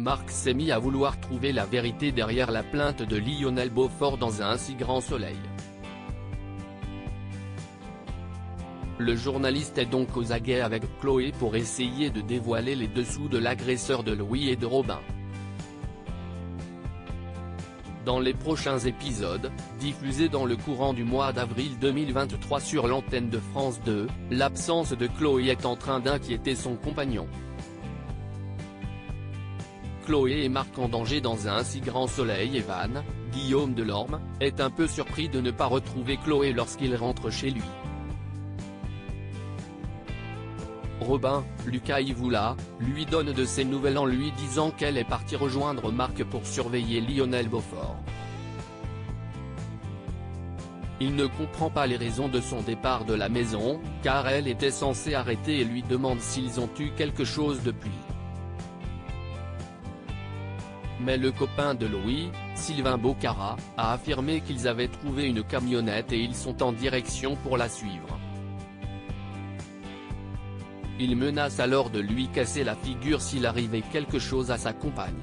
Marc s'est mis à vouloir trouver la vérité derrière la plainte de Lionel Beaufort dans un si grand soleil. Le journaliste est donc aux aguets avec Chloé pour essayer de dévoiler les dessous de l'agresseur de Louis et de Robin. Dans les prochains épisodes, diffusés dans le courant du mois d'avril 2023 sur l'antenne de France 2, l'absence de Chloé est en train d'inquiéter son compagnon. Chloé et Marc en danger dans un si grand soleil et Van, Guillaume Delorme, est un peu surpris de ne pas retrouver Chloé lorsqu'il rentre chez lui. Robin, Lucas Ivoula, lui donne de ses nouvelles en lui disant qu'elle est partie rejoindre Marc pour surveiller Lionel Beaufort. Il ne comprend pas les raisons de son départ de la maison, car elle était censée arrêter et lui demande s'ils ont eu quelque chose depuis. Mais le copain de Louis, Sylvain Bocara, a affirmé qu'ils avaient trouvé une camionnette et ils sont en direction pour la suivre. Il menace alors de lui casser la figure s'il arrivait quelque chose à sa compagne.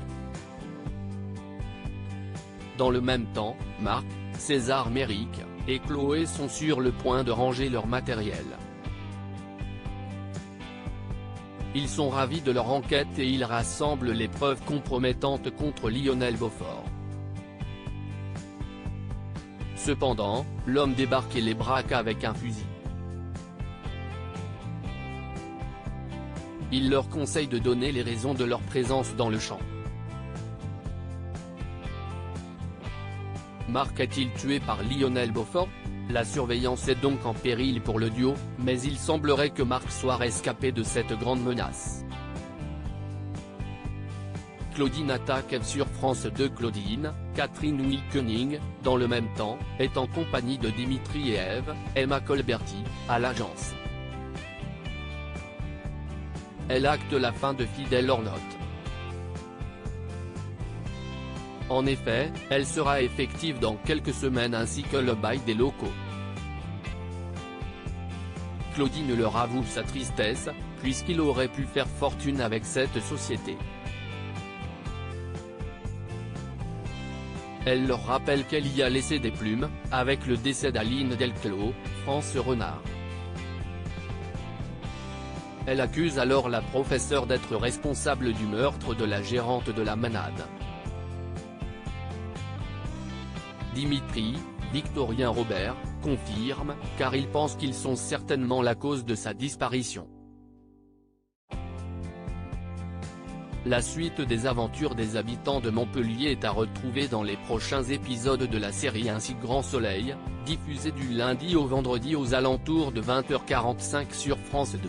Dans le même temps, Marc, César Méric, et Chloé sont sur le point de ranger leur matériel. Ils sont ravis de leur enquête et ils rassemblent les preuves compromettantes contre Lionel Beaufort. Cependant, l'homme débarque et les braque avec un fusil. Il leur conseille de donner les raisons de leur présence dans le champ. Marc est-il tué par Lionel Beaufort? La surveillance est donc en péril pour le duo, mais il semblerait que Marc soit rescapé de cette grande menace. Claudine attaque sur France 2. Claudine, Catherine Wilkening, dans le même temps, est en compagnie de Dimitri et Eve, Emma Colberti, à l'agence. Elle acte la fin de Fidèle or Not. En effet, elle sera effective dans quelques semaines ainsi que le bail des locaux. Claudine leur avoue sa tristesse, puisqu'il aurait pu faire fortune avec cette société. Elle leur rappelle qu'elle y a laissé des plumes, avec le décès d'Aline Delclos, France Renard. Elle accuse alors la professeure d'être responsable du meurtre de la gérante de la manade. Dimitri, Victorien Robert, confirme, car il pense qu'ils sont certainement la cause de sa disparition. La suite des aventures des habitants de Montpellier est à retrouver dans les prochains épisodes de la série Un si grand soleil, diffusée du lundi au vendredi aux alentours de 20h45 sur France 2.